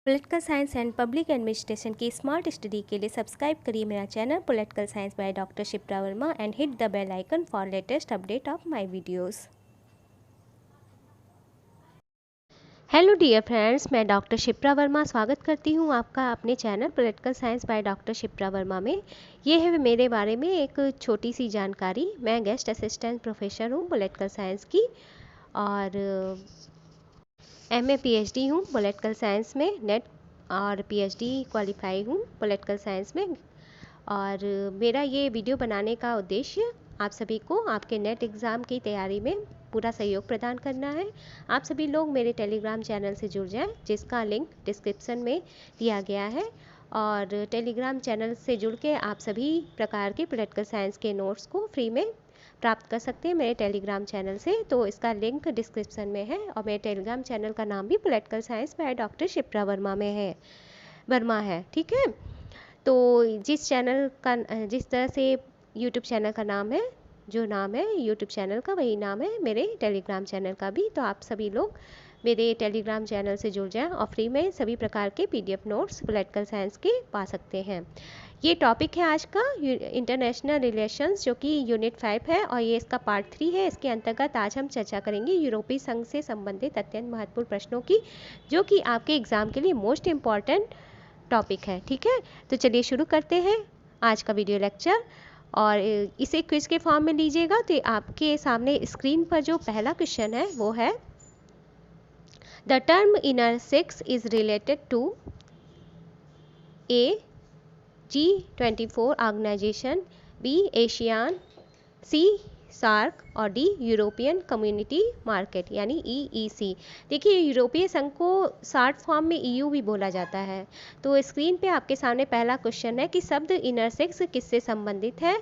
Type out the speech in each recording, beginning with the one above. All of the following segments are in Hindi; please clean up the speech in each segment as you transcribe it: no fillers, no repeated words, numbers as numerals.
Political science and public administration की स्मार्ट स्टडी के लिए सब्सक्राइब करिए मेरा channel political science by doctor Shipra Verma and hit the bell icon for latest update of my videos. Hello dear friends, मैं डॉक्टर शिप्रा वर्मा स्वागत करती हूं आपका अपने channel political science by doctor Shipra Verma में। ये है मेरे बारे में एक छोटी सी जानकारी। मैं गेस्ट असिस्टेंट प्रोफेसर हूं पॉलिटिकल साइंस की और एमए पीएचडी हूँ पॉलिटिकल साइंस में, नेट और पीएचडी क्वालिफाई हूँ पॉलिटिकल साइंस में। और मेरा ये वीडियो बनाने का उद्देश्य आप सभी को आपके नेट एग्ज़ाम की तैयारी में पूरा सहयोग प्रदान करना है। आप सभी लोग मेरे टेलीग्राम चैनल से जुड़ जाएं, जिसका लिंक डिस्क्रिप्शन में दिया गया है। और टेलीग्राम चैनल से जुड़ के आप सभी प्रकार के पॉलिटिकल साइंस के नोट्स को फ्री में प्राप्त कर सकते हैं मेरे टेलीग्राम चैनल से। तो इसका लिंक डिस्क्रिप्शन में है और मेरे टेलीग्राम चैनल का नाम भी political science by doctor Shipra Verma है, ठीक है। तो जिस तरह से यूट्यूब चैनल का नाम है, जो नाम है यूट्यूब चैनल का, वही नाम है मेरे टेलीग्राम चैनल का भी। तो आप सभी लोग मेरे टेलीग्राम चैनल से जुड़ जाएं और फ्री में सभी प्रकार के पीडीएफ नोट्स पॉलिटिकल साइंस के पा सकते हैं। ये टॉपिक है आज का इंटरनेशनल रिलेशंस, जो कि यूनिट 5 है और ये इसका पार्ट 3 है। इसके अंतर्गत आज हम चर्चा करेंगे यूरोपीय संघ से संबंधित अत्यंत महत्वपूर्ण प्रश्नों की, जो कि आपके एग्जाम के लिए मोस्ट इम्पॉर्टेंट टॉपिक है, ठीक है। तो चलिए शुरू करते हैं आज का वीडियो लेक्चर। और इसे क्विज के फॉर्म में लीजिएगा। तो आपके सामने स्क्रीन पर जो पहला क्वेश्चन है वो है, the term inner six is related to A G24 organisation, B ASEAN, C SAARC और डी यूरोपियन कम्युनिटी मार्केट यानी EEC। देखिए, यूरोपीय संघ को शॉर्ट फॉर्म में EU भी बोला जाता है। तो स्क्रीन पे आपके सामने पहला क्वेश्चन है कि शब्द इनर सिक्स किससे संबंधित है।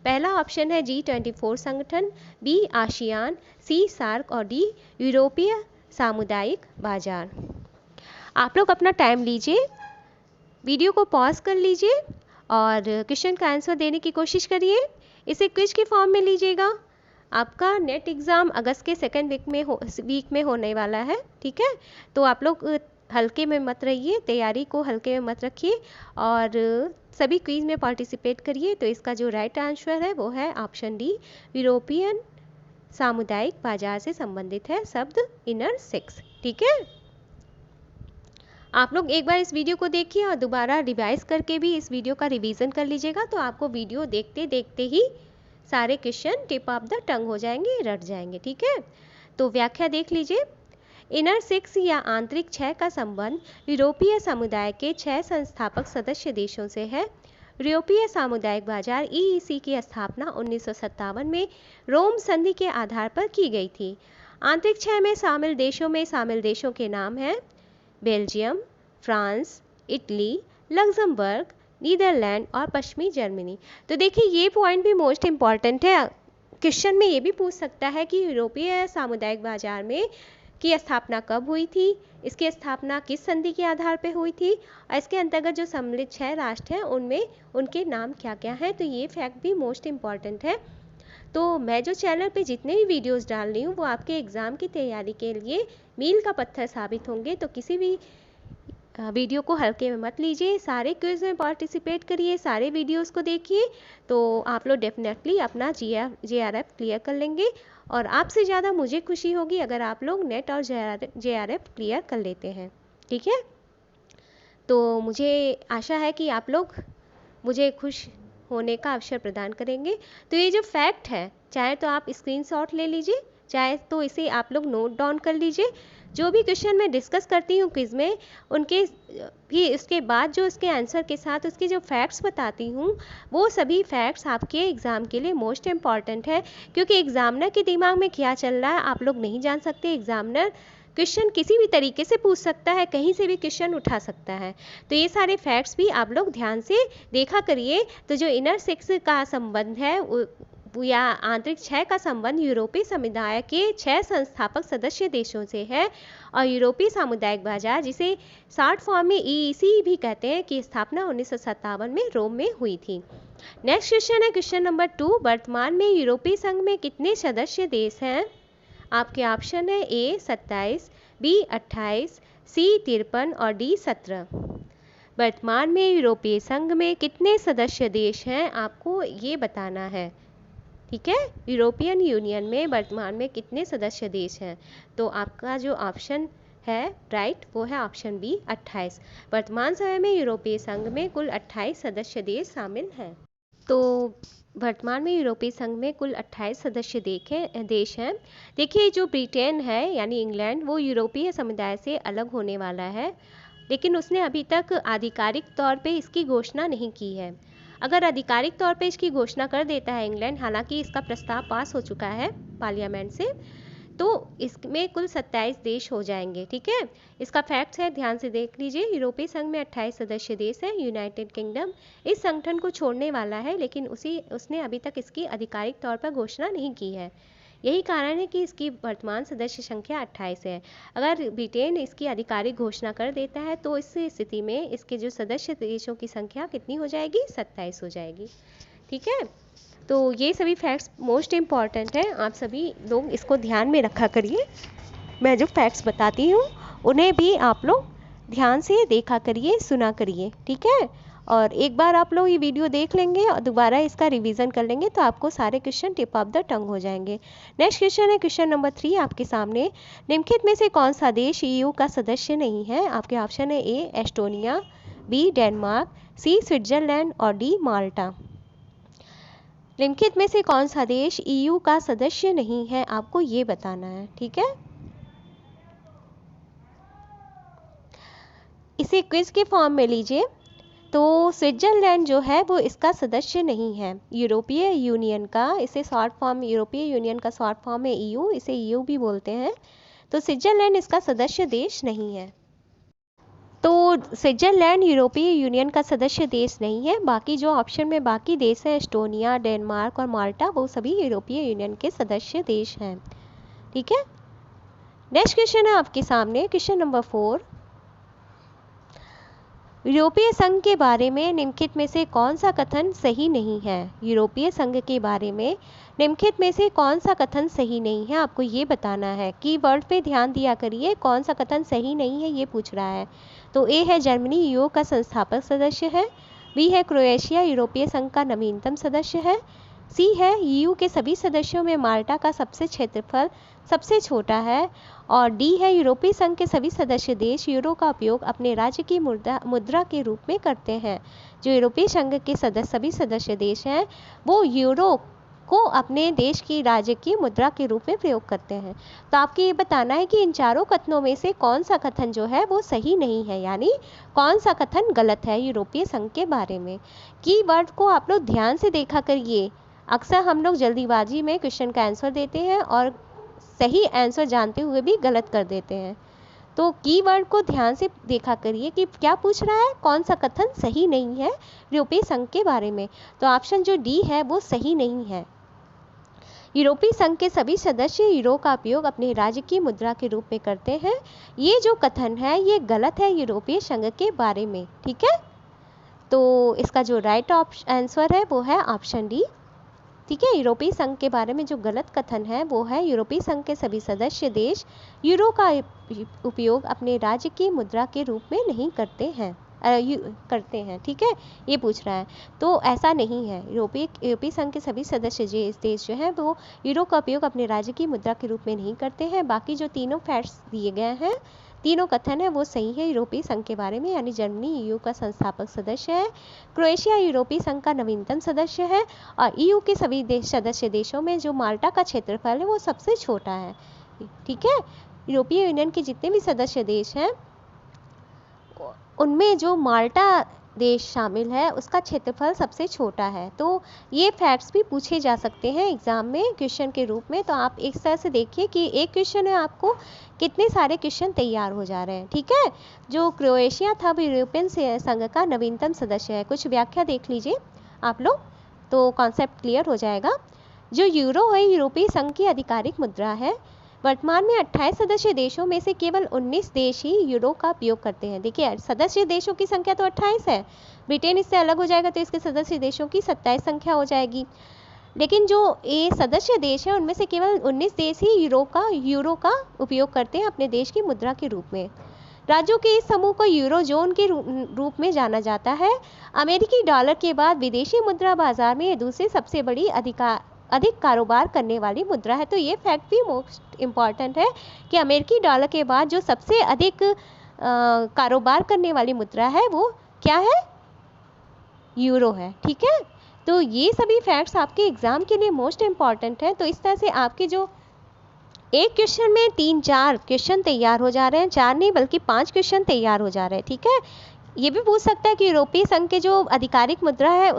पहला ऑप्शन है G24 संगठन, बी आसियान, सी सार्क और डी यूरोपीय सामुदायिक बाजार। आप लोग अपना टाइम लीजिए, वीडियो को पॉज कर लीजिए और क्वेश्चन का आंसर देने की कोशिश करिए। इसे क्विज के फॉर्म में लीजिएगा। आपका नेट एग्ज़ाम अगस्त के सेकेंड वीक में होने वाला है, ठीक है। तो आप लोग हल्के में मत रहिए, तैयारी को हल्के में मत रखिए और सभी क्विज में पार्टिसिपेट करिए। तो इसका जो राइट आंसर है वो है ऑप्शन डी, यूरोपियन सामुदायिक बाजार से संबंधित है शब्द इनर सिक्स, ठीक है। आप लोग एक बार इस वीडियो को देखिए और दोबारा रिवाइज करके भी इस वीडियो का रिवीजन कर लीजिएगा। तो आपको वीडियो देखते देखते ही सारे question tip of the tongue हो जाएंगे, रट जाएंगे, ठीक है। तो व्याख्या देख लीजिए। इनर सिक्स या आंतरिक 6 का संबंध यूरोपीय समुदाय के 6 संस्थापक सदस्य देशों से है। यूरोपीय सामुदायिक बाजार EEC की स्थापना 1957 में रोम संधि के आधार पर की गई थी। आंतरिक 6 में शामिल देशों के नाम हैं Belgium, France, Italy, Luxembourg, Netherland और पश्चिमी जर्मनी। तो देखिए, ये पॉइंट भी मोस्ट इम्पॉर्टेंट है। क्वेश्चन में ये भी पूछ सकता है कि यूरोपीय सामुदायिक बाजार में की स्थापना कब हुई थी, इसकी स्थापना किस संधि के आधार पर हुई थी और इसके अंतर्गत जो सम्मिलित 6 राष्ट्र हैं उनमें उनके नाम क्या क्या हैं। तो ये फैक्ट भी मोस्ट इम्पॉर्टेंट है। तो मैं जो चैनल पे जितने भी वीडियोस डाल रही हूँ वो आपके एग्ज़ाम की तैयारी के लिए मील का पत्थर साबित होंगे। तो किसी भी वीडियो को हल्के में मत लीजिए, सारे क्विज में पार्टिसिपेट करिए, सारे वीडियोस को देखिए। तो आप लोग डेफिनेटली अपना JRF क्लियर कर लेंगे और आपसे ज़्यादा मुझे खुशी होगी अगर आप लोग नेट और JRF क्लियर कर लेते हैं, ठीक है। तो मुझे आशा है कि आप लोग मुझे खुश होने का अवसर प्रदान करेंगे। तो ये जो फैक्ट है, चाहे तो आप स्क्रीनशॉट ले लीजिए, चाहे तो इसे आप लोग नोट डाउन कर लीजिए। जो भी क्वेश्चन मैं डिस्कस करती हूँ क्विज में, उनके भी इसके बाद जो इसके आंसर के साथ उसके जो फैक्ट्स बताती हूँ, वो सभी फैक्ट्स आपके एग्ज़ाम के लिए मोस्ट इम्पॉर्टेंट है। क्योंकि एग्जामिनर के दिमाग में क्या चल रहा है आप लोग नहीं जान सकते। एग्जामिनर क्वेश्चन किसी भी तरीके से पूछ सकता है, कहीं से भी क्वेश्चन उठा सकता है। तो ये सारे फैक्ट्स भी आप लोग ध्यान से देखा करिए। तो जो इनर सिक्स का संबंध है या आंतरिक 6 का संबंध यूरोपीय समुदाय के 6 संस्थापक सदस्य देशों से है और यूरोपीय सामुदायिक बाजार, जिसे शॉर्ट फॉर्म में EEC भी कहते हैं, की स्थापना 1957 में रोम में हुई थी। नेक्स्ट क्वेश्चन है क्वेश्चन नंबर 2, वर्तमान में यूरोपीय संघ में कितने सदस्य देश हैं। आपके ऑप्शन है ए 27, बी 28, सी 53 और डी 17। वर्तमान में यूरोपीय संघ में कितने सदस्य देश हैं, आपको ये बताना है। ठीक है, यूरोपियन यूनियन में वर्तमान में कितने सदस्य देश हैं। तो आपका जो ऑप्शन है राइट वो है ऑप्शन बी 28। वर्तमान समय में यूरोपीय संघ में कुल 28 सदस्य देश शामिल हैं। तो वर्तमान में यूरोपीय संघ में कुल 28 सदस्य देश हैं। देखिए जो ब्रिटेन है यानी इंग्लैंड, वो यूरोपीय समुदाय से अलग होने वाला है, लेकिन उसने अभी तक आधिकारिक तौर पे इसकी घोषणा नहीं की है। अगर आधिकारिक तौर पे इसकी घोषणा कर देता है इंग्लैंड, हालांकि इसका प्रस्ताव पास हो चुका है पार्लियामेंट से, तो इसमें कुल 27 देश हो जाएंगे। ठीक है, इसका फैक्ट्स है, ध्यान से देख लीजिए। यूरोपीय संघ में 28 सदस्य देश हैं। यूनाइटेड किंगडम इस संगठन को छोड़ने वाला है, लेकिन उसने अभी तक इसकी आधिकारिक तौर पर घोषणा नहीं की है। यही कारण है कि इसकी वर्तमान सदस्य संख्या 28 है। अगर ब्रिटेन इसकी आधिकारिक घोषणा कर देता है तो इस स्थिति में इसके जो सदस्य देशों की संख्या कितनी हो जाएगी, 27 हो जाएगी। ठीक है, तो ये सभी फैक्ट्स मोस्ट इम्पॉर्टेंट हैं, आप सभी लोग इसको ध्यान में रखा करिए। मैं जो फैक्ट्स बताती हूँ उन्हें भी आप लोग ध्यान से देखा करिए, सुना करिए। ठीक है, और एक बार आप लोग ये वीडियो देख लेंगे और दोबारा इसका रिवीजन कर लेंगे तो आपको सारे question tip of the tongue हो जाएंगे। नेक्स्ट क्वेश्चन है क्वेश्चन नंबर 3 आपके सामने। निम्नलिखित में से कौन सा देश ईयू का सदस्य नहीं है। आपके ऑप्शन है ए एस्टोनिया, बी डेनमार्क, सी स्विट्जरलैंड और डी माल्टा। निम्नलिखित में से कौन सा देश ईयू का सदस्य नहीं है, आपको ये बताना है। ठीक है, इसे क्विज के फॉर्म में लीजिए। तो स्विट्जरलैंड जो है वो इसका सदस्य नहीं है यूरोपीय यूनियन का। इसे शॉर्ट फॉर्म, यूरोपीय यूनियन का शॉर्ट फॉर्म है ईयू, इसे ईयू भी बोलते हैं। तो स्विट्जरलैंड इसका सदस्य देश नहीं है। तो स्विट्जरलैंड यूरोपीय यूनियन का सदस्य देश नहीं है। बाकी जो ऑप्शन में बाकी देश हैं, एस्टोनिया, डेनमार्क और माल्टा, वो सभी यूरोपीय यूनियन के सदस्य देश हैं। ठीक है, नेक्स्ट क्वेश्चन है आपके सामने क्वेश्चन नंबर 4। यूरोपीय संघ के बारे में निम्नलिखित में से कौन सा कथन सही नहीं है। यूरोपीय संघ के बारे में निम्नलिखित में से कौन सा कथन सही नहीं है, आपको ये बताना है। कीवर्ड पे ध्यान दिया करिए, कौन सा कथन सही नहीं है ये पूछ रहा है। तो ए है जर्मनी ईयू का संस्थापक सदस्य है, बी है क्रोएशिया यूरोपीय संघ का नवीनतम सदस्य है, सी है ईयू के सभी सदस्यों में माल्टा का सबसे क्षेत्रफल सबसे छोटा है, और डी है यूरोपीय संघ के सभी सदस्य देश यूरो का उपयोग अपने राज्य की मुद्रा के रूप में करते हैं। जो यूरोपीय संघ के सभी सदस्य देश हैं वो यूरो को अपने देश की राज्य की मुद्रा के रूप में प्रयोग करते हैं। तो आपको ये बताना है कि इन चारों कथनों में से कौन सा कथन जो है वो सही नहीं है, यानी कौन सा कथन गलत है यूरोपीय संघ के बारे में। कीवर्ड को आप लोग ध्यान से देखा करिए। अक्सर हम लोग जल्दीबाजी में क्वेश्चन का आंसर देते हैं और सही आंसर जानते हुए भी गलत कर देते हैं। तो कीवर्ड को ध्यान से देखा करिए कि क्या पूछ रहा है, कौन सा कथन सही नहीं है यूरोपीय संघ के बारे में। तो ऑप्शन जो डी है वो सही नहीं है। यूरोपीय संघ के सभी सदस्य यूरो का उपयोग अपने राज्य की मुद्रा के रूप में करते हैं, ये जो कथन है ये गलत है यूरोपीय संघ के बारे में। ठीक है, तो इसका जो राइट आंसर है वो है ऑप्शन डी। ठीक है, यूरोपीय संघ के बारे में जो गलत कथन है वो है यूरोपीय संघ के सभी सदस्य देश यूरो का उपयोग अपने राज्य की मुद्रा के रूप में नहीं करते हैं। ठीक है, ये पूछ रहा है, तो ऐसा नहीं है। यूरोपीय संघ के सभी सदस्य देश जो हैं वो यूरो का उपयोग अपने राज्य की मुद्रा के रूप में नहीं करते हैं। बाकी जो तीनों फैक्ट्स दिए गए हैं, तीनों कथन है वो सही है यूरोपीय संघ के बारे में, यानी जर्मनी ईयू का संस्थापक सदस्य है, क्रोएशिया यूरोपीय संघ का नवीनतम सदस्य है, और ईयू के सभी सदस्य देशों में जो माल्टा का क्षेत्रफल है वो सबसे छोटा है। ठीक है, यूरोपीय यूनियन के जितने भी सदस्य देश हैं उनमें जो माल्टा देश शामिल है उसका क्षेत्रफल सबसे छोटा है। तो ये फैक्ट्स भी पूछे जा सकते हैं एग्जाम में क्वेश्चन के रूप में। तो आप एक तरह से देखिए कि एक क्वेश्चन है, आपको कितने सारे क्वेश्चन तैयार हो जा रहे हैं। ठीक है, जो क्रोएशिया था वो यूरोपियन संघ का नवीनतम सदस्य है। कुछ व्याख्या देख लीजिए आप लोग, तो कॉन्सेप्ट क्लियर हो जाएगा। जो यूरो है यूरोपीय संघ की आधिकारिक मुद्रा है। वर्तमान में 28 सदस्य देशों में से केवल 19 देश ही यूरो का उपयोग करते हैं। देखिए सदस्य देशों की संख्या तो 28 है, ब्रिटेन इससे अलग हो जाएगा तो इसके सदस्य देशों की 27 संख्या हो जाएगी। लेकिन जो ये सदस्य देश है उनमें से केवल 19 देश ही यूरो का उपयोग करते हैं अपने देश की मुद्रा के रूप में। राज्यों के इस समूह को यूरो जोन के रूप में जाना जाता है। अमेरिकी डॉलर के बाद विदेशी मुद्रा बाजार में ये दूसरी सबसे बड़ी अधिक कारोबार करने वाली मुद्रा है। तो ये फैक्ट भी मोस्ट इम्पॉर्टेंट है कि अमेरिकी डॉलर के बाद जो सबसे अधिक कारोबार करने वाली मुद्रा है वो क्या है, यूरो है। ठीक है, तो ये सभी फैक्ट्स आपके एग्जाम के लिए मोस्ट इम्पॉर्टेंट है। तो इस तरह से आपके जो एक क्वेश्चन में 3-4 क्वेश्चन तैयार हो जा रहे हैं, 4 नहीं बल्कि 5 क्वेश्चन तैयार हो जा रहे हैं। ठीक है, ये भी पूछ सकता है कि यूरोपीय संघ के जो आधिकारिक मुद्रा है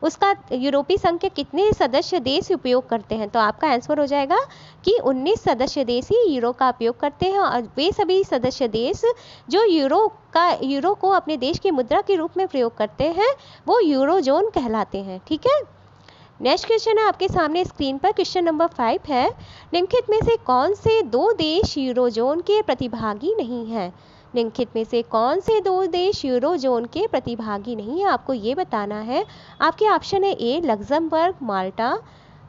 उसका यूरोपीय संघ के कितने सदस्य देश उपयोग करते हैं। तो आपका आंसर हो जाएगा कि 19 सदस्य देश ही यूरो का उपयोग करते हैं और वे सभी सदस्य देश जो यूरो को अपने देश की मुद्रा के रूप में प्रयोग करते हैं वो यूरो जोन कहलाते हैं। ठीक है, नेक्स्ट क्वेश्चन है आपके सामने स्क्रीन पर, क्वेश्चन नंबर 5 है, निम्नलिखित में से कौन से 2 देश यूरो जोन के प्रतिभागी नहीं हैं। निम्नलिखित में से कौन से 2 देश यूरो जोन के प्रतिभागी नहीं है, आपको ये बताना है। आपके ऑप्शन है ए लग्जमबर्ग माल्टा,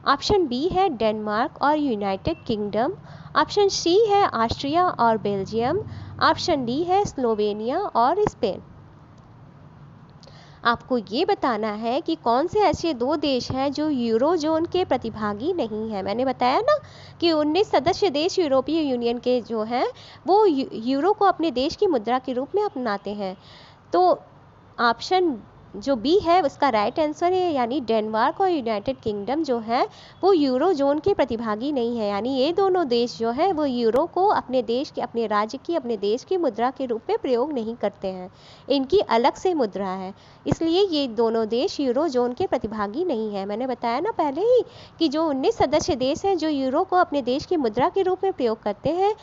ऑप्शन बी है डेनमार्क और यूनाइटेड किंगडम, ऑप्शन सी है ऑस्ट्रिया और बेल्जियम, ऑप्शन डी है स्लोवेनिया और स्पेन। आपको ये बताना है कि कौन से ऐसे 2 देश हैं जो यूरो जोन के प्रतिभागी नहीं हैं। मैंने बताया ना कि 19 सदस्य देश यूरोपीय यूनियन के जो हैं वो यूरो को अपने देश की मुद्रा के रूप में अपनाते हैं। तो ऑप्शन जो बी है उसका राइट आंसर है, यानी डेनमार्क और यूनाइटेड किंगडम जो है वो यूरो जोन के प्रतिभागी नहीं है। यानी ये दोनों देश जो है वो यूरो को अपने देश की, अपने राज्य की, अपने देश की मुद्रा के रूप में प्रयोग नहीं करते हैं, इनकी अलग से मुद्रा है, इसलिए ये दोनों देश यूरो जोन के प्रतिभागी नहीं है। मैंने बताया ना पहले ही कि जो 19 सदस्य देश हैं जो यूरो को अपने देश की मुद्रा के रूप में प्रयोग करते हैं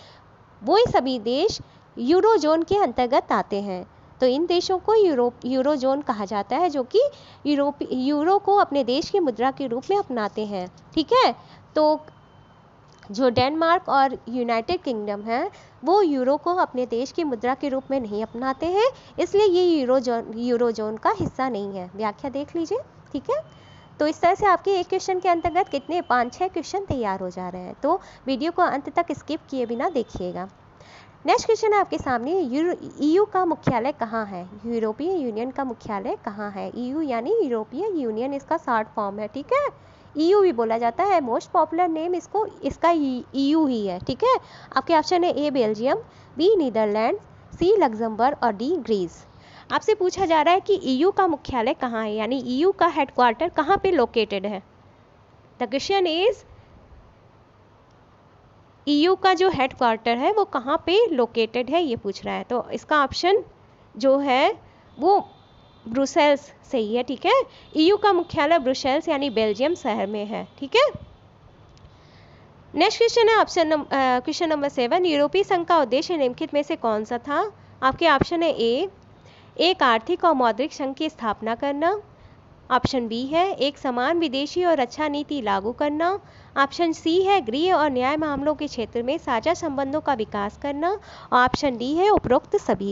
वो सभी देश यूरो जोन के अंतर्गत आते हैं। तो इन देशों को यूरो जोन कहा जाता है जो कि यूरो को अपने देश की मुद्रा के रूप में अपनाते हैं। ठीक है, तो जो डेनमार्क और यूनाइटेड किंगडम है वो यूरो को अपने देश की मुद्रा के रूप में नहीं अपनाते हैं, इसलिए ये यूरो जोन का हिस्सा नहीं है। व्याख्या देख लीजिए। ठीक है, तो इस तरह से आपके एक क्वेश्चन के अंतर्गत कितने 5-6 क्वेश्चन तैयार हो जा रहे हैं। तो वीडियो को अंत तक स्किप किए बिना देखिएगा। नेक्स्ट क्वेश्चन है आपके सामने, ईयू का मुख्यालय कहाँ है। यूरोपीय यूनियन का मुख्यालय कहाँ है। ईयू यानी यूरोपीय यूनियन इसका शॉर्ट फॉर्म है। ठीक है, ईयू भी बोला जाता है, मोस्ट पॉपुलर नेम इसका ईयू ही है। ठीक है, आपके ऑप्शन है ए बेल्जियम, बी नीदरलैंड, सी लग्जमबर्ग और डी ग्रीस। आपसे पूछा जा रहा है कि ईयू का मुख्यालय कहाँ है, यानी ईयू का हेडक्वार्टर कहाँ पे लोकेटेड है। द क्वेश्चन इज ईयू का जो हेडक्वार्टर है वो कहाँ पे लोकेटेड है, ये पूछ रहा है। तो इसका ऑप्शन जो है वो ब्रुसेल्स सही है। ठीक है, ईयू का मुख्यालय ब्रुसेल्स यानी बेल्जियम शहर में है। ठीक है, नेक्स्ट क्वेश्चन है क्वेश्चन नंबर 7, यूरोपीय संघ का उद्देश्य निम्नलिखित में से कौन सा था। आपके ऑप्शन है ए एक आर्थिक और मौद्रिक संघ की स्थापना करना, ऑप्शन बी है एक समान विदेशी और रक्षा नीति लागू करना, ऑप्शन सी है गृह और न्याय मामलों के क्षेत्र में साझा संबंधों का विकास करना, और ऑप्शन डी है उपरोक्त सभी।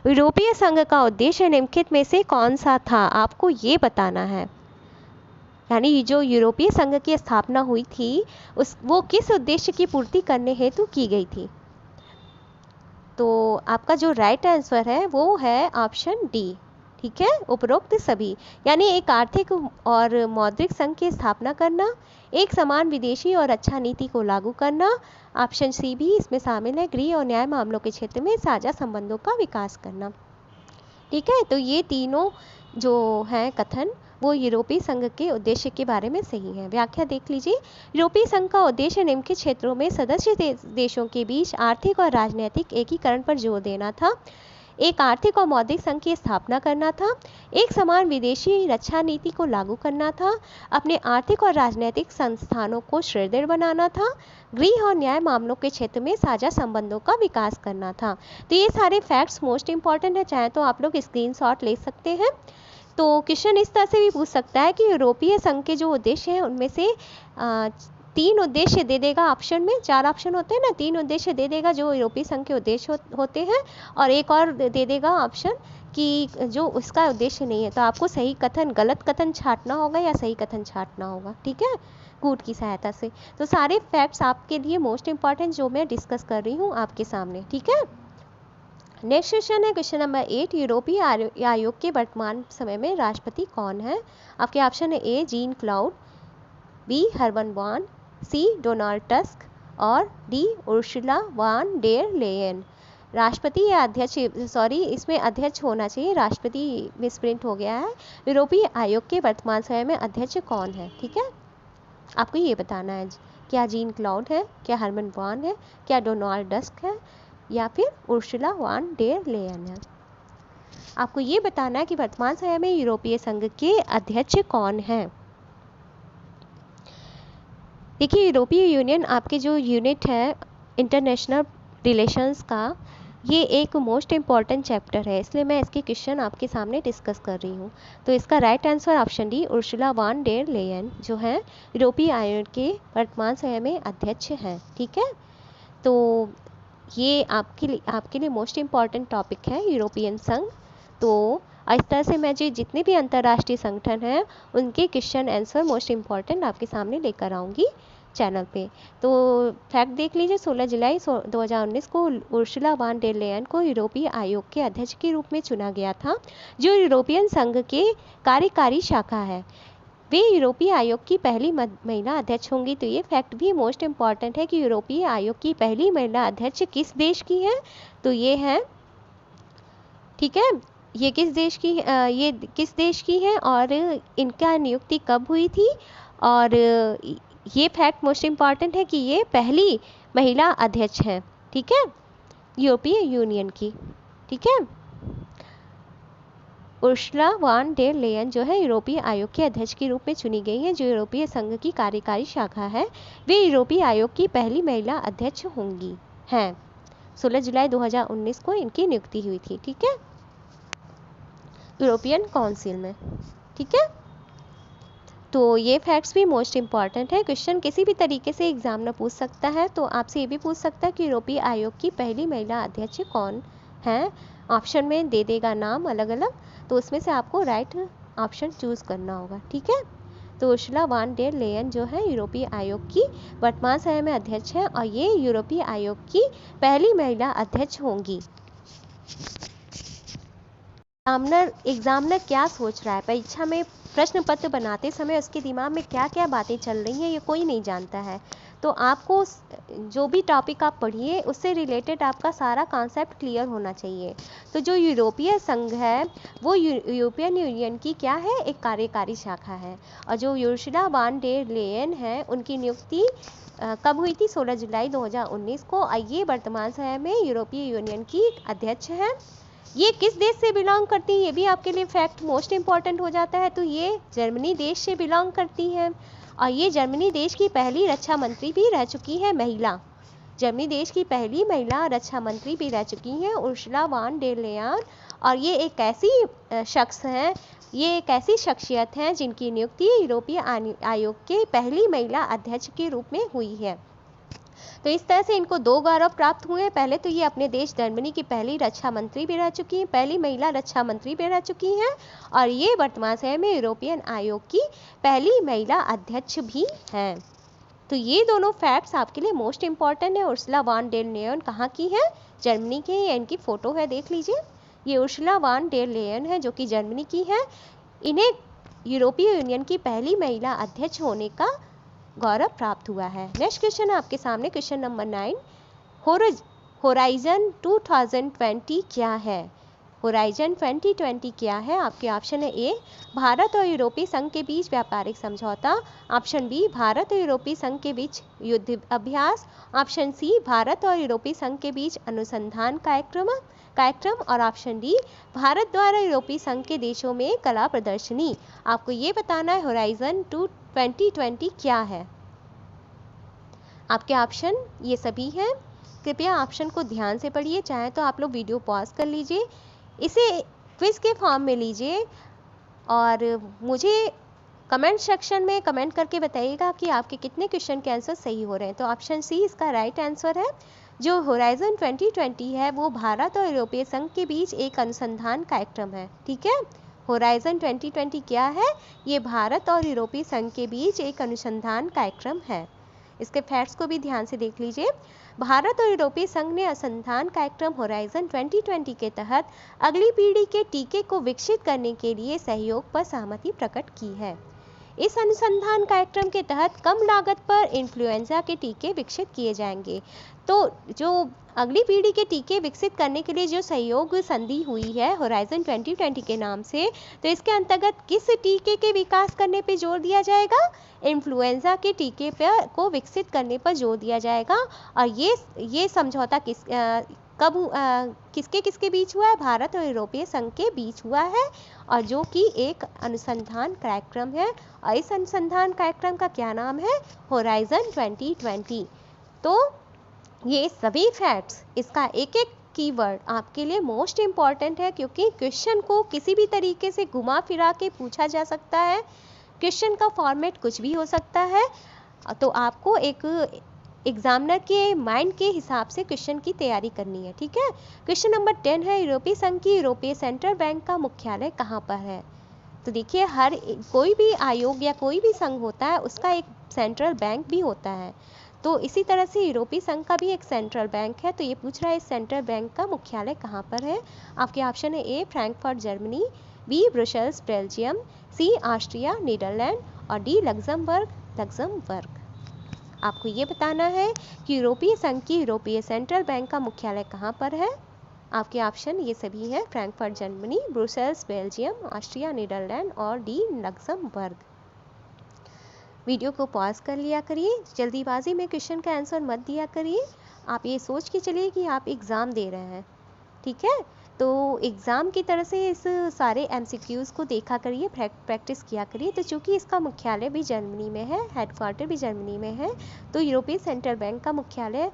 यूरोपीय संघ का उद्देश्य निम्नलिखित में से कौन सा था, आपको ये बताना है। यानी जो यूरोपीय संघ की स्थापना हुई थी वो किस उद्देश्य की पूर्ति करने हेतु की गई थी। तो आपका जो राइट आंसर है वो है ऑप्शन डी। ठीक है, उपरोक्त सभी, यानी एक आर्थिक और मौद्रिक संघ की स्थापना करना, एक समान विदेशी और रक्षा नीति को लागू करना, ऑप्शन सी भी इसमें शामिल है गृह और न्याय मामलों के क्षेत्र में साझा संबंधों का विकास करना। ठीक है, तो ये तीनों जो हैं कथन वो यूरोपीय संघ के उद्देश्य के बारे में सही है। व्याख्या देख लीजिए। यूरोपीय संघ का उद्देश्य निम्नलिखित क्षेत्रों में सदस्य देशों के बीच आर्थिक और राजनीतिक एकीकरण पर जोर देना था, एक आर्थिक और मौद्रिक संघ की स्थापना करना था, एक समान विदेशी रक्षा नीति को लागू करना था, अपने आर्थिक और राजनीतिक संस्थानों को सुदृढ़ बनाना था, गृह और न्याय मामलों के क्षेत्र में साझा संबंधों का विकास करना था। तो ये सारे फैक्ट्स मोस्ट इंपॉर्टेंट है, चाहे तो आप लोग स्क्रीनशॉट ले सकते हैं। तो क्वेश्चन इस तरह से भी पूछ सकता है कि यूरोपीय संघ के जो उद्देश्य हैं उनमें से 3 उद्देश्य दे देगा ऑप्शन में, 4 ऑप्शन होते हैं ना, 3 उद्देश्य दे देगा जो यूरोपीय संघ के उद्देश्य होते हैं, और एक और दे देगा ऑप्शन कि जो उसका उद्देश्य नहीं है। तो आपको सही कथन गलत कथन छांटना होगा या सही कथन छांटना होगा, ठीक है, कूट की सहायता से। तो सारे फैक्ट्स आपके लिए मोस्ट इंपॉर्टेंट जो मैं डिस्कस कर रही हूँ आपके सामने, ठीक है। नेक्स्ट क्वेश्चन है क्वेश्चन नंबर 8, यूरोपीय आयोग के वर्तमान समय में राष्ट्रपति कौन है? आपके ऑप्शन है ए जीन क्लाउड, बी हर्मन वान, सी डोनाल्ड टस्क और D Ursula van der Leyen. राष्ट्रपति या अध्यक्ष, सॉरी इसमें अध्यक्ष होना चाहिए, राष्ट्रपति मिसप्रिंट हो गया है। यूरोपीय आयोग के वर्तमान समय में अध्यक्ष कौन है, ठीक है, आपको ये बताना है। क्या जीन क्लाउड है, क्या हर्मन वान है, क्या डोनाल्ड टस्क है, या फिर उर्सुला वान डेर लेयन है। आपको ये बताना है कि वर्तमान समय में यूरोपीय संघ के अध्यक्ष कौन हैं। देखिए, यूरोपीय यूनियन आपके जो यूनिट है इंटरनेशनल रिलेशंस का, ये एक मोस्ट इम्पॉर्टेंट चैप्टर है, इसलिए मैं इसके क्वेश्चन आपके सामने डिस्कस कर रही हूँ। तो इसका right answer option D Ursula van der Leyen जो है यूरोपीय आयोग के वर्तमान समय में अध्यक्ष हैं, ठीक है। तो ये आपके लिए मोस्ट इम्पॉर्टेंट टॉपिक है यूरोपियन संघ। तो इस तरह से मैं जो जितने भी अंतर्राष्ट्रीय संगठन हैं उनके क्वेश्चन आंसर मोस्ट इम्पॉर्टेंट आपके सामने लेकर आऊँगी चैनल पे। तो फैक्ट देख लीजिए, 16 जुलाई 2019 को उर्सुला वान डेर लेयन को यूरोपीय आयोग के अध्यक्ष के रूप में चुना गया था, जो यूरोपियन संघ के कार्यकारी शाखा है। वे यूरोपीय आयोग की पहली महिला अध्यक्ष होंगी। तो ये फैक्ट भी मोस्ट इम्पॉर्टेंट है कि यूरोपीय आयोग की पहली महिला अध्यक्ष किस देश की है, तो ये है, ठीक है, ये किस देश की है और इनका नियुक्ति कब हुई थी। और ये फैक्ट मोस्ट इम्पॉर्टेंट है कि ये पहली महिला अध्यक्ष हैं, ठीक है, यूरोपीय यूनियन की, ठीक है। उर्सुला वान डेर लेयन जो है यूरोपीय आयोग के अध्यक्ष के रूप में चुनी गई हैं, जो यूरोपीय संघ की कार्यकारी शाखा है। वे यूरोपीय आयोग की पहली महिला अध्यक्ष होंगी हैं। 16 जुलाई 2019 को इनकी नियुक्ति हुई थी, ठीक है, यूरोपियन काउंसिल में, ठीक है। तो ये फैक्ट्स भी मोस्ट इम्पॉर्टेंट है। क्वेश्चन किसी भी तरीके से एग्जाम में पूछ सकता है, तो आपसे ये भी पूछ सकता है कि यूरोपीय आयोग की पहली महिला अध्यक्ष कौन है। ऑप्शन में दे देगा नाम अलग अलग, तो उसमें से आपको राइट ऑप्शन चूज करना होगा, ठीक है। तो उर्सुला वान डेर लेयन जो है यूरोपीय आयोग की वर्तमान समय में अध्यक्ष है और ये यूरोपीय आयोग की पहली महिला अध्यक्ष होंगी। एग्जामिनर क्या सोच रहा है परीक्षा में, प्रश्न पत्र बनाते समय उसके दिमाग में क्या क्या बातें चल रही हैं, ये कोई नहीं जानता है। तो आपको जो भी टॉपिक आप पढ़िए उससे रिलेटेड आपका सारा कॉन्सेप्ट क्लियर होना चाहिए। तो जो यूरोपीय संघ है वो यूरोपियन यूनियन की क्या है, एक कार्यकारी शाखा है। और जो उर्सुला वान डेर लेयन है उनकी नियुक्ति कब हुई थी, 16 जुलाई 2019 को। और ये वर्तमान समय में यूरोपीय यूनियन की अध्यक्ष हैं। ये किस देश से बिलोंग करती हैं, ये भी आपके लिए फैक्ट मोस्ट इम्पॉर्टेंट हो जाता है। तो ये जर्मनी देश से बिलोंग करती हैं और ये जर्मनी देश की पहली रक्षा मंत्री भी रह चुकी है महिला। जर्मनी देश की पहली महिला रक्षा मंत्री भी रह चुकी हैं उर्सुला वान डेर लेयन। और ये एक ऐसी शख्स हैं, ये एक ऐसी शख्सियत हैं जिनकी नियुक्ति यूरोपीय आयोग के पहली महिला अध्यक्ष के रूप में हुई है। तो इस तरह से इनको 2 गौरव प्राप्त हुए हैं। पहले तो ये अपने देश जर्मनी की पहली रक्षा मंत्री भी रह चुकी हैं, पहली महिला रक्षा मंत्री भी रह चुकी हैं, और ये वर्तमान समय में यूरोपियन आयोग की पहली महिला अध्यक्ष भी हैं। तो ये दोनों फैक्ट्स आपके लिए मोस्ट इम्पॉर्टेंट है। उर्सुला वान डेर लेयन कहाँ की है, जर्मनी की है। इनकी फ़ोटो है, देख लीजिए, ये उर्सुला वान डेर लेयन है जो कि जर्मनी की है। इन्हें यूरोपीय यूनियन की पहली महिला अध्यक्ष होने का गौरव प्राप्त हुआ है। नेक्स्ट क्वेश्चन है आपके सामने, क्वेश्चन नंबर 9, होराइजन 2020 क्या है। होराइजन 2020 क्या है। आपके ऑप्शन है ए, भारत और यूरोपीय संघ के बीच व्यापारिक समझौता। ऑप्शन बी, भारत और यूरोपीय संघ के बीच युद्ध अभ्यास। ऑप्शन सी, भारत और यूरोपीय संघ के बीच अनुसंधान कार्यक्रम। और ऑप्शन डी, भारत द्वारा यूरोपीय संघ के देशों में कला प्रदर्शनी। आपको ये बताना है होराइजन 2020 क्या है। आपके ऑप्शन ये सभी हैं। कृपया ऑप्शन को ध्यान से पढ़िए, चाहे तो आप लोग वीडियो पॉज कर लीजिए, इसे क्विज के फॉर्म में लीजिए और मुझे कमेंट सेक्शन में कमेंट करके बताइएगा कि आपके कितने क्वेश्चन के आंसर सही हो रहे हैं। तो ऑप्शन सी इसका राइट आंसर है। जो होराइजन 2020 है वो भारत और यूरोपीय संघ के बीच एक अनुसंधान कार्यक्रम है। ठीक है, होराइजन 2020 क्या है? ये भारत और यूरोपीय संघ के बीच एक अनुसंधान कार्यक्रम है। इसके फैक्ट्स को भी ध्यान से देख लीजिए। भारत और यूरोपीय संघ ने अनुसंधान कार्यक्रम होराइजन 2020 के तहत अगली पीढ़ी के टीके को विकसित करने के लिए सहयोग पर सहमति प्रकट की है। इस अनुसंधान कार्यक्रम के तहत कम लागत पर इन्फ्लुएंजा के टीके विकसित किए जाएंगे। तो जो अगली पीढ़ी के टीके विकसित करने के लिए जो सहयोग संधि हुई है होराइजन 2020 के नाम से, तो इसके अंतर्गत किस टीके के विकास करने पर जोर दिया जाएगा? इन्फ्लुएंजा के टीके पर को विकसित करने पर जोर दिया जाएगा। और ये समझौता किसके किसके बीच हुआ है? भारत और यूरोपीय संघ के बीच हुआ है, और जो कि एक अनुसंधान कार्यक्रम है। और इस अनुसंधान कार्यक्रम का क्या नाम है? होराइजन 2020। तो ये सभी फैक्ट्स, इसका एक एक कीवर्ड आपके लिए मोस्ट इम्पॉर्टेंट है, क्योंकि क्वेश्चन को किसी भी तरीके से घुमा फिरा के पूछा जा सकता है। क्वेश्चन का फॉर्मेट कुछ भी हो सकता है। तो आपको एक एग्जामिनर के माइंड के हिसाब से क्वेश्चन की तैयारी करनी है। ठीक है, क्वेश्चन नंबर 10 है, यूरोपीय संघ की यूरोपीय सेंट्रल बैंक का मुख्यालय कहाँ पर है? तो देखिए, कोई भी आयोग या कोई भी संघ होता है उसका एक सेंट्रल बैंक भी होता है। तो इसी तरह से यूरोपीय संघ का भी एक सेंट्रल बैंक है। तो ये पूछ रहा है इस सेंट्रल बैंक का मुख्यालय कहाँ पर है? आपके ऑप्शन है A Frankfurt Germany, B Brussels Belgium, C Austria Netherlands और डी लग्जमबर्ग। आपको ये बताना है कि यूरोपीय संघ की यूरोपीय सेंट्रल बैंक का मुख्यालय कहाँ पर है। आपके ऑप्शन ये सभी हैं, Frankfurt Germany, Brussels Belgium, Austria Netherlands और डी लग्जमबर्ग। वीडियो को पॉज कर लिया करिए, जल्दीबाजी में क्वेश्चन का आंसर मत दिया करिए। आप ये सोच के चलिए कि आप एग्ज़ाम दे रहे हैं। ठीक है, तो एग्ज़ाम की तरह से इस सारे एमसीक्यूज़ को देखा करिए, प्रैक्टिस किया करिए। तो चूँकि इसका मुख्यालय भी जर्मनी में है, हेडक्वार्टर भी जर्मनी में है, तो यूरोपीय सेंट्रल बैंक का मुख्यालय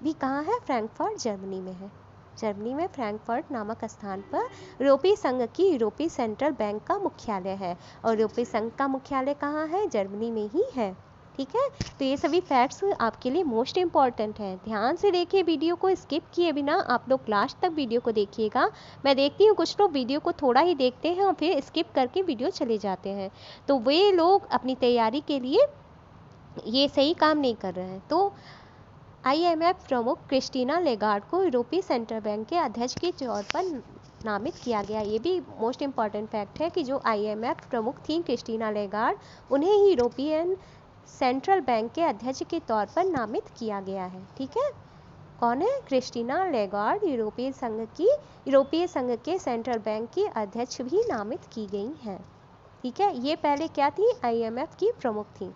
भी कहाँ है? फ्रैंकफर्ट जर्मनी में है। जर्मनी में फ्रैंकफर्ट नामक स्थान पर यूरोपीय संघ की यूरोपीय सेंट्रल बैंक का मुख्यालय है। और यूरोपीय संघ का मुख्यालय कहाँ है? जर्मनी में ही है। ठीक है, तो ये सभी फैक्ट्स आपके लिए मोस्ट इम्पॉर्टेंट हैं। ध्यान से देखिए, वीडियो को स्किप किए बिना आप लोग लास्ट तक वीडियो को देखिएगा। मैं देखती हूँ कुछ लोग वीडियो को थोड़ा ही देखते हैं और फिर स्किप करके वीडियो चले जाते हैं। तो वे लोग अपनी तैयारी के लिए ये सही काम नहीं कर रहे हैं। तो IMF प्रमुख क्रिस्टीना लेगार्ड को यूरोपीय सेंट्रल बैंक के अध्यक्ष के तौर पर नामित किया गया। ये भी मोस्ट इम्पॉर्टेंट फैक्ट है कि जो IMF प्रमुख थी क्रिस्टीना लेगार्ड, उन्हें ही यूरोपियन सेंट्रल बैंक के अध्यक्ष के तौर पर नामित किया गया है। ठीक है, कौन है? क्रिस्टीना लेगार्ड यूरोपीय संघ के सेंट्रल बैंक की अध्यक्ष भी नामित की गई हैं। ठीक है, ये पहले क्या थी? IMF की प्रमुख थी।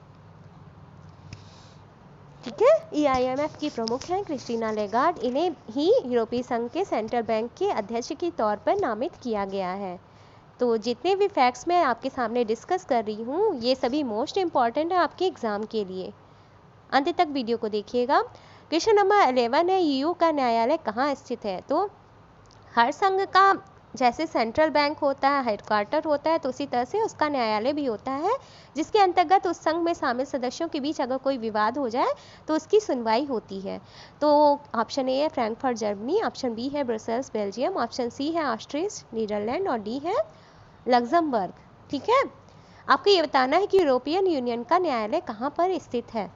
ठीक है, ये IMF की प्रमुख हैं क्रिस्टीना लेगार्ड। इन्हें ही यूरोपीय संघ के सेंट्रल बैंक के अध्यक्ष के तौर पर नामित किया गया है। तो जितने भी फैक्ट्स मैं आपके सामने डिस्कस कर रही हूँ, ये सभी मोस्ट इम्पॉर्टेंट है आपके एग्ज़ाम के लिए। अंत तक वीडियो को देखिएगा। क्वेश्चन नंबर 11 है, EU का न्यायालय कहाँ स्थित है? तो हर संघ का जैसे सेंट्रल बैंक होता है, हेडक्वार्टर होता है, तो उसी तरह से उसका न्यायालय भी होता है, जिसके अंतर्गत उस संघ में शामिल सदस्यों के बीच अगर कोई विवाद हो जाए तो उसकी सुनवाई होती है। तो ऑप्शन ए है फ्रैंकफर्ट जर्मनी, ऑप्शन बी है ब्रुसेल्स बेल्जियम, ऑप्शन सी है ऑस्ट्रिया नीदरलैंड और डी है लग्जमबर्ग। ठीक है, आपको ये बताना है कि यूरोपियन यूनियन का न्यायालय कहाँ पर स्थित है।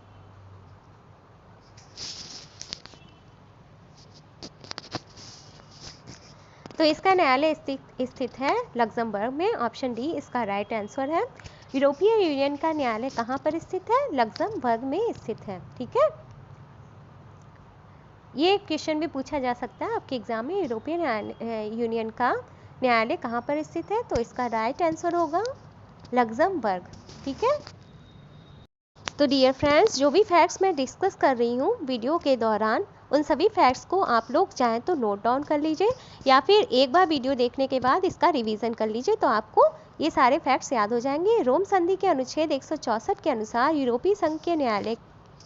तो इसका न्यायालय स्थित है लग्जमबर्ग में। ऑप्शन डी इसका राइट आंसर है। यूरोपीय यूनियन का न्यायालय कहाँ पर स्थित है? लग्जमबर्ग में स्थित है। ठीक है, ये क्वेश्चन भी पूछा जा सकता है आपके एग्जाम में, यूरोपियन यूनियन का न्यायालय कहाँ पर स्थित है? तो इसका राइट आंसर होगा लग्जमबर्ग। ठीक है, तो डियर फ्रेंड्स, जो भी फैक्ट्स मैं डिस्कस कर रही हूँ वीडियो के दौरान, उन सभी फैक्ट्स को आप लोग चाहें तो नोट डाउन कर लीजिए, या फिर एक बार वीडियो देखने के बाद इसका रिवीजन कर लीजिए, तो आपको ये सारे फैक्ट्स याद हो जाएंगे। रोम संधि के अनुच्छेद 164 के अनुसार यूरोपीय संघ के न्यायालय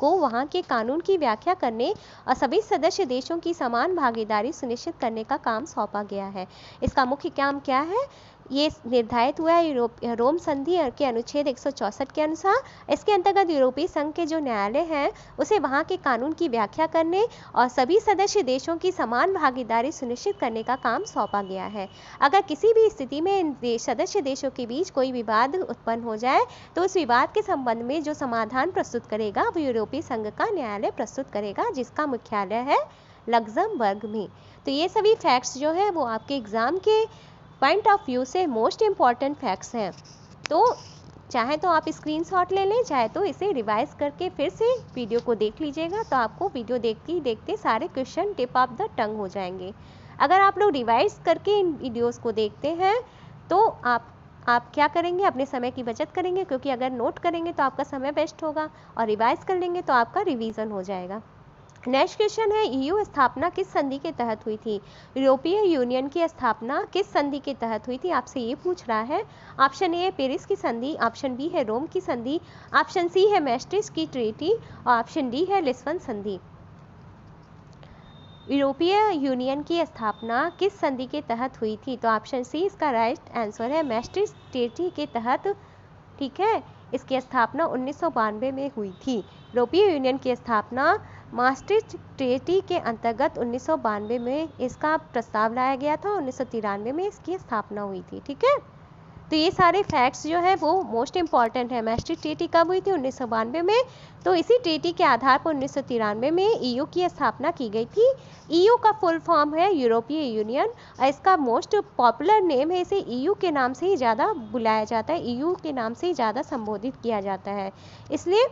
को वहाँ के कानून की व्याख्या करने और सभी सदस्य देशों की समान भागीदारी सुनिश्चित करने का काम सौंपा गया है। इसका मुख्य काम क्या है? ये निर्धारित हुआ है रोम संधि के अनुच्छेद 164 के अनुसार। इसके अंतर्गत यूरोपीय संघ के जो न्यायालय हैं उसे वहाँ के कानून की व्याख्या करने और सभी सदस्य देशों की समान भागीदारी सुनिश्चित करने का काम सौंपा गया है। अगर किसी भी स्थिति में इन सदस्य देशों के बीच कोई विवाद उत्पन्न हो जाए तो उस विवाद के संबंध में जो समाधान प्रस्तुत करेगा वो यूरोपीय संघ का न्यायालय प्रस्तुत करेगा, जिसका मुख्यालय है लक्जमबर्ग में। तो ये सभी फैक्ट्स जो है वो आपके एग्जाम के पॉइंट ऑफ व्यू से मोस्ट इम्पॉर्टेंट फैक्ट्स हैं। तो चाहे तो आप स्क्रीनशॉट ले लें, चाहे तो इसे रिवाइज करके फिर से वीडियो को देख लीजिएगा, तो आपको वीडियो देखते ही देखते सारे question tip of the tongue हो जाएंगे। अगर आप लोग रिवाइज करके इन वीडियोस को देखते हैं तो आप क्या करेंगे, अपने समय की बचत करेंगे, क्योंकि अगर नोट करेंगे तो आपका समय वेस्ट होगा और रिवाइज कर लेंगे तो आपका रिवीजन हो जाएगा। नेक्स्ट क्वेश्चन है, ईयू स्थापना किस संधि के तहत हुई थी? यूरोपीय यूनियन की स्थापना किस संधि के तहत हुई थी, आपसे ये पूछ रहा है। ऑप्शन ए है पेरिस की संधि, ऑप्शन बी है रोम की संधि, ऑप्शन सी है मैस्ट्रिक्ट की ट्रीटी और ऑप्शन डी है लिस्बन संधि। यूरोपीय यूनियन की स्थापना किस संधि के तहत हुई थी? तो ऑप्शन सी इसका राइट आंसर है, मैस्ट्रिक्ट ट्रीटी के तहत। ठीक है, इसकी स्थापना 1992 में हुई थी। यूरोपीय यूनियन की स्थापना maastricht ट्रीटी के अंतर्गत 1992 में इसका प्रस्ताव लाया गया था, 1993 में इसकी स्थापना हुई थी। ठीक है, तो ये सारे फैक्ट्स जो है वो मोस्ट इम्पॉर्टेंट है। maastricht ट्रीटी कब हुई थी? 1992 में। तो इसी ट्रीटी के आधार पर 1993 में ईयू की स्थापना की गई थी। ईयू का फुल फॉर्म है यूरोपीय यूनियन और इसका मोस्ट पॉपुलर नेम है, इसे ईयू के नाम से ही ज़्यादा बुलाया जाता है, ईयू के नाम से ही ज़्यादा संबोधित किया जाता है। इसलिए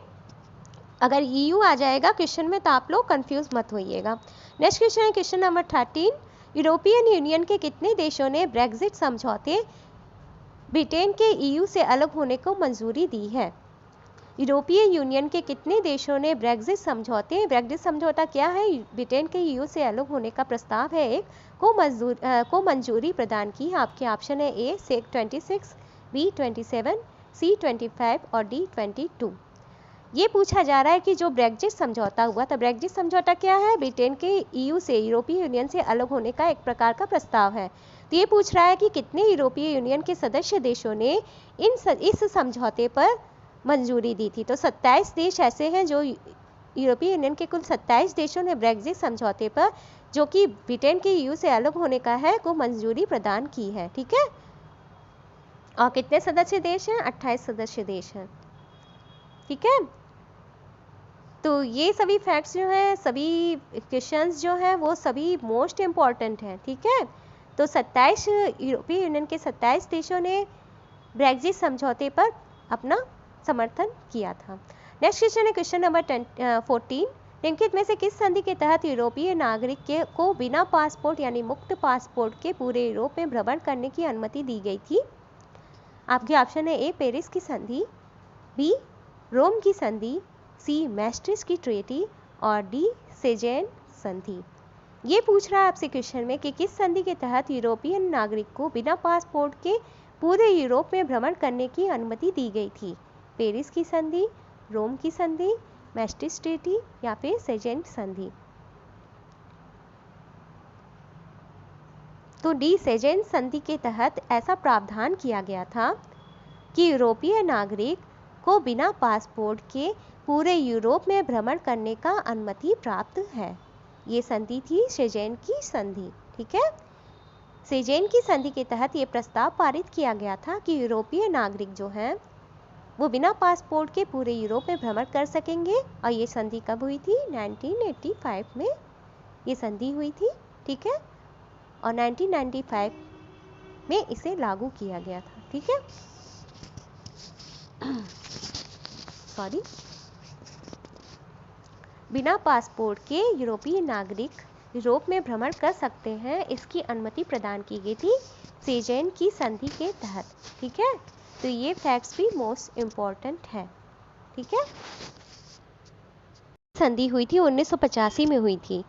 अगर ईयू आ जाएगा क्वेश्चन में तो आप लोग कंफ्यूज मत होइएगा। नेक्स्ट क्वेश्चन है क्वेश्चन नंबर 13, यूरोपियन यूनियन के कितने देशों ने ब्रेक्जिट समझौते ब्रिटेन के ईयू से अलग होने को मंजूरी दी है? यूरोपीय यूनियन के कितने देशों ने ब्रेक्जिट समझौता क्या है? ब्रिटेन के ईयू से अलग होने का प्रस्ताव है एक को मंजूरी प्रदान की है। आपके ऑप्शन है ए 26, बी 27, सी 25 और डी 22। ये पूछा जा रहा है कि जो ब्रेक्जिट समझौता हुआ था, ब्रेक्जिट समझौता क्या है? ब्रिटेन के ईयू से, यूरोपीय यूनियन से अलग होने का एक प्रकार का प्रस्ताव है। तो ये पूछ रहा है कि कितने यूरोपीय यूनियन के सदस्य देशों ने इस समझौते पर मंजूरी दी थी? तो 27 देश ऐसे हैं जो यूरोपीय यूनियन के कुल 27 देशों ने ब्रेक्जिट समझौते पर, जो कि ब्रिटेन के ईयू से अलग होने का है, को मंजूरी प्रदान की है। ठीक है, और कितने सदस्य देश हैं? 28 सदस्य देश हैं। ठीक है, तो ये सभी फैक्ट्स जो हैं, सभी क्वेश्चंस जो हैं वो सभी मोस्ट इम्पॉर्टेंट हैं। ठीक है, तो 27 यूरोपीय यूनियन के 27 देशों ने ब्रेक्जिट समझौते पर अपना समर्थन किया था। नेक्स्ट क्वेश्चन है क्वेश्चन नंबर 14, निम्नलिखित में से किस संधि के तहत यूरोपीय नागरिक को बिना पासपोर्ट यानी मुक्त पासपोर्ट के पूरे यूरोप में भ्रमण करने की अनुमति दी गई थी? आपके ऑप्शन है ए पेरिस की संधि, बी रोम की संधि, सी मैस्ट्रिक्ट की ट्रीटी और डी सेजेन संधि। ये पूछ रहा है आपसे क्वेश्चन में कि किस संधि के तहत यूरोपियन नागरिक को बिना पासपोर्ट के पूरे यूरोप में भ्रमण करने की अनुमति दी गई थी? पेरिस की संधि, रोम की संधि, मैस्ट्रिक्ट ट्रीटी या फिर सेजेन संधि? तो डी सेजेन संधि के तहत ऐसा प्रावधान किया गया था कि यूरोपीय नागरिक को बिना पासपोर्ट के पूरे यूरोप में भ्रमण करने का अनुमति प्राप्त है। ये संधि थी सेजेन की संधि। ठीक है, सेजेन की संधि के तहत ये प्रस्ताव पारित किया गया था कि यूरोपीय नागरिक जो हैं वो बिना पासपोर्ट के पूरे यूरोप में भ्रमण कर सकेंगे। और ये संधि कब हुई थी? 1985 में ये संधि हुई थी। ठीक है, और 1995 में इसे लागू किया गया था। ठीक है, सॉरी, बिना पासपोर्ट के यूरोपीय नागरिक यूरोप में भ्रमण कर सकते हैं, इसकी अनुमति प्रदान की गई थी सेजेन की संधि के तहत। ठीक है, तो ये फैक्ट्स भी मोस्ट इम्पॉर्टेंट है। ठीक है, संधि हुई थी 1985 में हुई थी।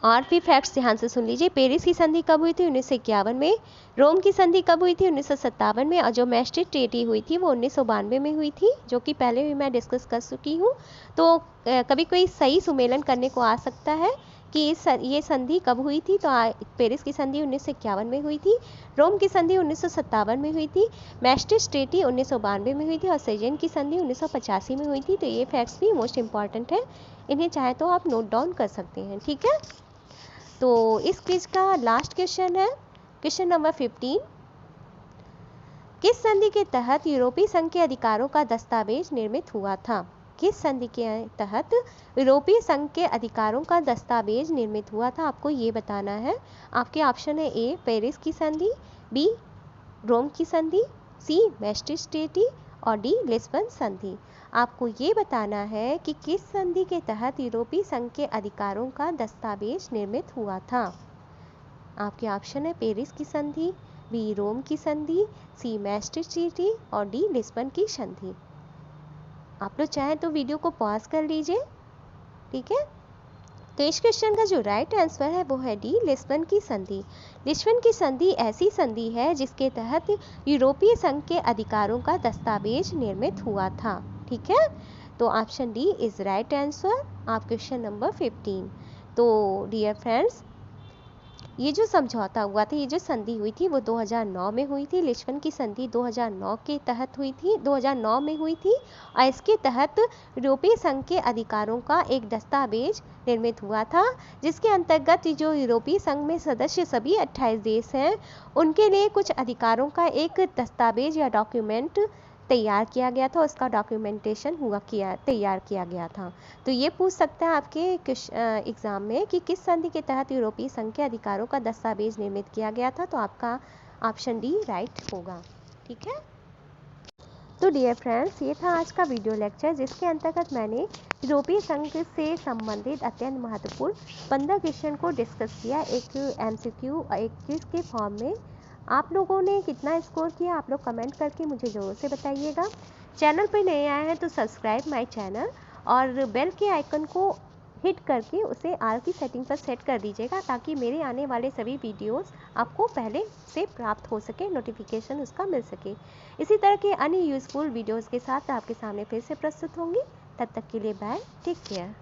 और भी फैक्ट्स ध्यान से सुन लीजिए। पेरिस की संधि कब हुई थी? 1951 में। रोम की संधि कब हुई थी? 1957 में। और जो मैस्ट्रिक्ट ट्रीटी हुई थी वो 1992 में हुई थी, जो कि पहले भी मैं डिस्कस कर चुकी हूँ। तो कभी कोई सही सुमेलन करने को आ सकता है कि ये संधि कब हुई थी। तो पेरिस की संधि 1951 में हुई थी, रोम की संधि 1957 में हुई थी, मैस्ट्रिक्ट ट्रीटी 1992 में हुई थी और सेजेन की संधि 1985 में हुई थी। तो ये फैक्ट्स भी मोस्ट इंपॉर्टेंट है, इन्हें चाहे तो आप नोट डाउन कर सकते हैं, ठीक है। तो इस क्विज का लास्ट क्वेश्चन है क्वेश्चन नंबर 15। किस संधि के तहत यूरोपीय संघ के अधिकारों का दस्तावेज निर्मित हुआ था। किस संधि के तहत यूरोपीय संघ के अधिकारों का दस्तावेज निर्मित हुआ था, आपको ये बताना है। आपके ऑप्शन है ए पेरिस की संधि, बी रोम की संधि, सी मैस्ट्रिक्ट ट्रीटी और डी लिस्बन संधि। आपको ये बताना है कि किस संधि के तहत यूरोपीय संघ के अधिकारों का दस्तावेज निर्मित हुआ था। आपके ऑप्शन है पेरिस की संधि, बी रोम की संधि, सी मैस्ट्रिक्ट ट्रीटी और डी लिस्बन की संधि। आप लोग चाहें तो वीडियो को पॉज कर लीजिए, ठीक है। तो इस क्वेश्चन का जो राइट आंसर है वो है डी लिस्बन की संधि। लिस्बन की संधि ऐसी संधि है जिसके तहत यूरोपीय संघ के अधिकारों का दस्तावेज निर्मित हुआ था, ठीक है। तो option D is right answer आप क्वेश्चन नंबर 15। तो डियर फ्रेंड्स, ये जो समझौता हुआ था, ये जो संधि हुई थी वो 2009 में हुई थी। लिस्बन की संधि 2009 के तहत हुई थी, 2009 में हुई थी और इसके तहत यूरोपीय संघ के अधिकारों का एक दस्तावेज निर्मित हुआ था, जिसके अंतर्गत जो यूरोपीय संघ में सदस्य सभी 28 देश हैं उनके लिए कुछ अधिकारों का एक दस्तावेज या डॉक्यूमेंट तैयार किया गया था, उसका डॉक्यूमेंटेशन तैयार किया गया था। तो ये पूछ सकता है आपके एग्ज़ाम में कि किस संधि के तहत यूरोपीय संघ के अधिकारों का दस्तावेज निर्मित किया गया था। तो आपका ऑप्शन डी राइट होगा, ठीक है। तो डियर फ्रेंड्स, ये था आज का वीडियो लेक्चर, जिसके अंतर्गत मैंने यूरोपीय संघ से संबंधित अत्यंत महत्वपूर्ण 15 क्वेश्चन को डिस्कस किया एक MCQ एक क्विज के फॉर्म में। आप लोगों ने कितना स्कोर किया आप लोग कमेंट करके मुझे ज़रूर से बताइएगा। चैनल पर नए आए हैं तो सब्सक्राइब माय चैनल और बेल के आइकन को हिट करके उसे ऑल की सेटिंग पर सेट कर दीजिएगा, ताकि मेरे आने वाले सभी वीडियोस आपको पहले से प्राप्त हो सके, नोटिफिकेशन उसका मिल सके। इसी तरह के अन्य यूज़फुल वीडियोस के साथ आपके सामने फिर से प्रस्तुत होंगी। तब तक के लिए बाय, टेक केयर।